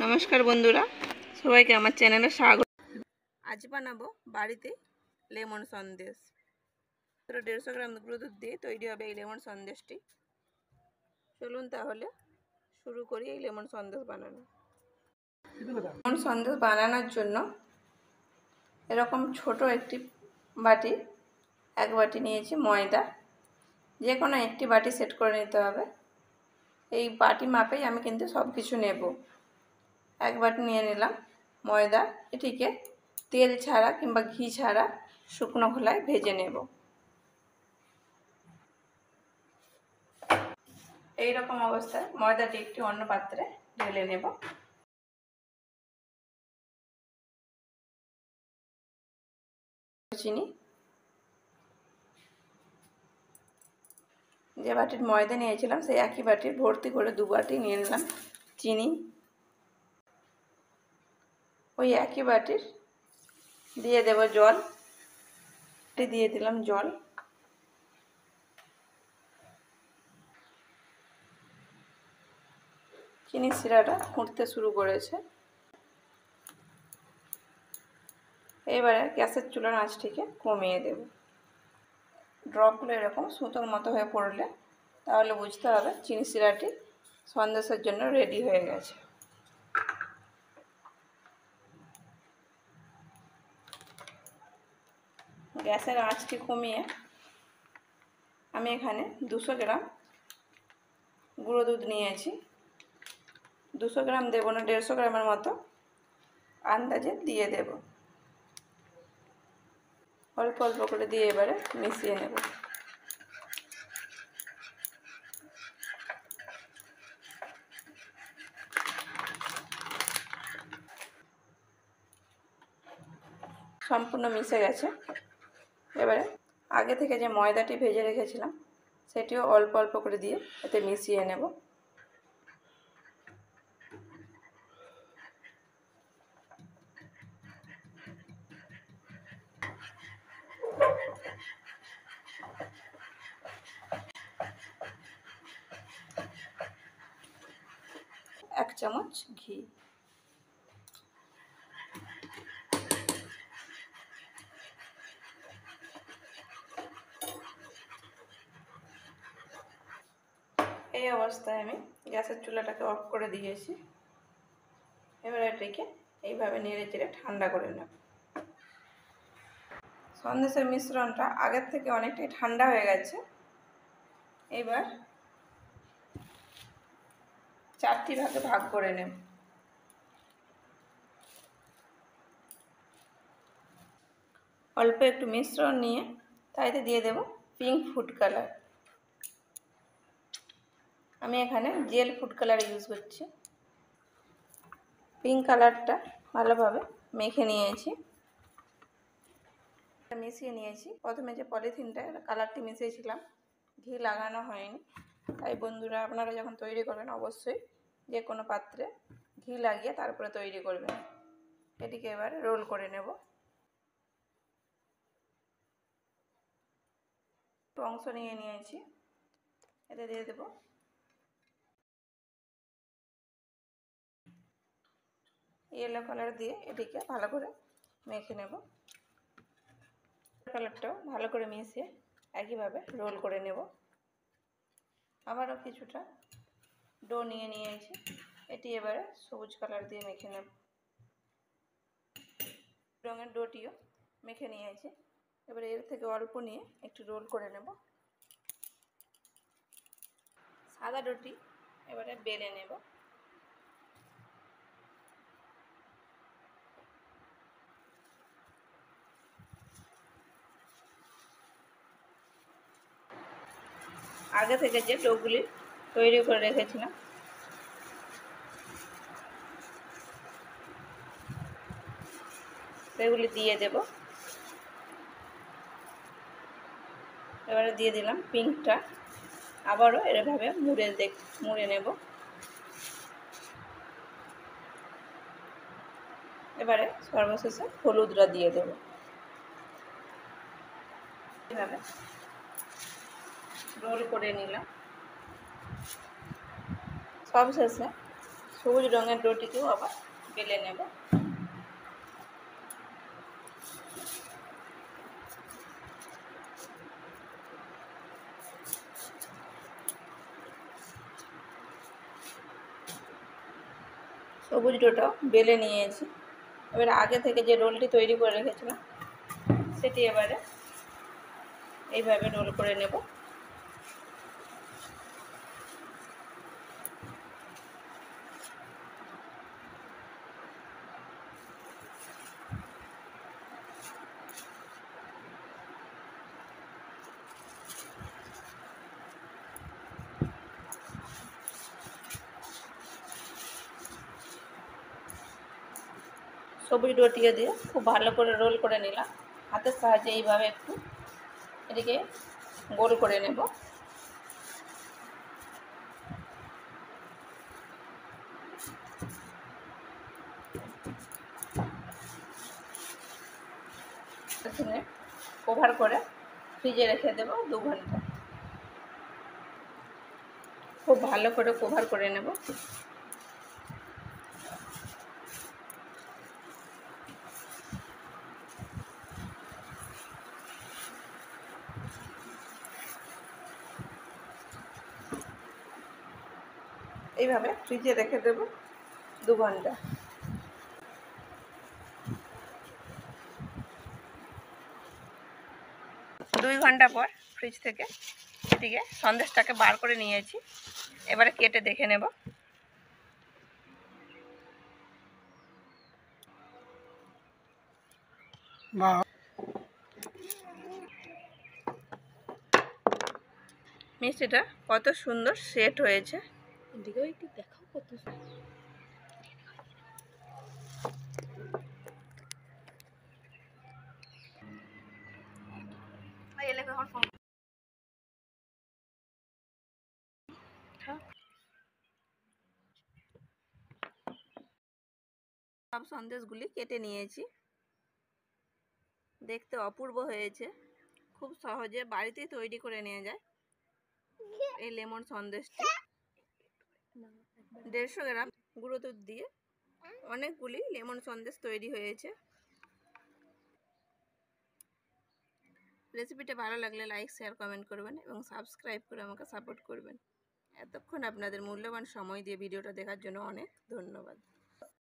নমস্কার বন্ধুরা, সবাইকে আমার চ্যানেলে স্বাগত। আজ বানাবো বাড়িতে লেমন সন্দেশ। 150 গ্রাম গুঁড়ো দুধ দিয়ে তৈরি হবে এই লেমন সন্দেশটি। চলুন তাহলে শুরু করি এই লেমন সন্দেশ বানানো। লেমন সন্দেশ বানানোর জন্য এরকম ছোট একটি বাটি, এক বাটি নিয়েছি ময়দা। যে কোনো একটি বাটি সেট করে নিতে হবে। এই বাটি মাপেই আমি কিন্তু সব কিছু নেব। এক বাটি নিয়ে নিলাম ময়দা। এটিকে তেল ছাড়া কিংবা ঘি ছাড়া শুকনো খোলায় ভেজে নেব। এই রকম অবস্থায় ময়দাটি একটি অন্য পাত্রে ঢেলে নেব। চিনি, যে বাটির ময়দা নিয়েছিলাম সেই একই বাটির ভর্তি করে 2 বাটি নিয়ে নিলাম চিনি। ওই একই বাটির দিয়ে দেব জল। দিয়ে দিলাম জল। চিনি শিরাটা ফুটতে শুরু করেছে। এবারে গ্যাসের চুলার আঁচটিকে কমিয়ে দেব। ড্রপগুলো এরকম সুতোর মতো হয়ে পড়লে তাহলে বুঝতে হবে চিনি শিরাটি সন্দেশের জন্য রেডি হয়ে গেছে। গ্যাসের আঁচটি কমিয়ে আমি এখানে 200 গ্রাম গুঁড়ো দুধ নিয়েছি। 200 গ্রাম দেবো না, 150 গ্রামের মতো আন্দাজে দিয়ে দেব। অল্প অল্প করে দিয়ে এবারে মিশিয়ে নেব। সম্পূর্ণ মিশে গেছে। এবারে আগে থেকে যে ময়দাটি ভেজে রেখেছিলাম সেটিও অল্প অল্প করে দিয়ে এতে মিশিয়ে নেব। এক চামচ ঘি। এই অবস্থায় আমি গ্যাসের চুলাটাকে অফ করে দিয়েছি। এবার এটিকে এইভাবে নেড়ে চেড়ে ঠান্ডা করে নেব। সন্দেশের মিশ্রণটা আগের থেকে অনেকটাই ঠান্ডা হয়ে গেছে। এবার 4টি ভাগে ভাগ করে নেব। অল্প একটু মিশ্রণ নিয়ে তাইতে দিয়ে দেব পিঙ্ক ফুড কালার। আমি এখানে জেল ফুড কালার ইউজ করছি। পিঙ্ক কালারটা ভালোভাবে মেখে নিয়েছি, মিশিয়ে নিয়েছি। প্রথমে যে পলিথিনটা কালারটি মিশিয়েছিলাম ঘি লাগানো হয়নি, তাই বন্ধুরা আপনারা যখন তৈরি করবেন অবশ্যই যে কোনো পাত্রে ঘি লাগিয়ে তারপরে তৈরি করবেন। এটিকে এবার রোল করে নেব। একটু অংশ নিয়ে নিয়েছি, এতে দিয়ে দেব ইয়েলো কালার দিয়ে এটিকে ভালো করে মেখে নেব। কালারটাও ভালো করে মিশিয়ে একইভাবে রোল করে নেব। আবারও কিছুটা ডো নিয়ে নিয়েছি, এটি এবারে সবুজ কালার দিয়ে মেখে নেব। রঙের ডোটিও মেখে নিয়েছি। এবারে এর থেকে অল্প নিয়ে একটু রোল করে নেব। সাদা ডোটি এবারে বেলে নেব। আগে থেকে যে ডোগুলি তৈরি করে রেখেছিলাম সেগুলি দিয়ে দেব। এবারে দিয়ে দিলাম পিঙ্কটা, আবারও এভাবে মুড়ে নেব। এবারে সর্বশেষে হলুদটা দিয়ে দেব। এভাবে রোল করে নিলাম। সবশেষে সবুজ রঙের রুটিকেও আবার বেলে নেব। সবুজ ডোটা বেলে নিয়েছি। এবার আগে থেকে যে রোলটি তৈরি করে রেখেছিলাম সেটি এবারে এইভাবে রোল করে নেব। সবুজ ডোটিয়ে দিয়ে খুব ভালো করে রোল করে নিলাম। হাতের সাহায্যে এইভাবে একটু এদিকে গোল করে নেব। কভার করে ফ্রিজে রেখে দেব 2 ঘন্টা। খুব ভালো করে কভার করে নেব। এইভাবে ফ্রিজে রেখে দেব 2 ঘন্টা। দুই ঘন্টা পর ফ্রিজ থেকে এদিকে সন্দেশটাকে বার করে নিয়েছি। এবারে কেটে দেখে নেব। মিষ্টিটা কত সুন্দর সেট হয়েছে। এদিকেও একটু দেখাও কত সুন্দর। সব সন্দেশগুলি কেটে নিয়েছি। দেখতে অপূর্ব হয়েছে। খুব সহজে বাড়িতেই তৈরি করে নেওয়া যায় এই লেমন সন্দেশটি। 150 গ্রাম গুঁড়ো দুধ দিয়ে অনেকগুলি লেমন সন্দেশ তৈরি হয়েছে। রেসিপিটা ভালো লাগলে লাইক, শেয়ার, কমেন্ট করবেন এবং সাবস্ক্রাইব করে আমাকে সাপোর্ট করবেন। এতক্ষণ আপনাদের মূল্যবান সময় দিয়ে ভিডিওটা দেখার জন্য অনেক ধন্যবাদ।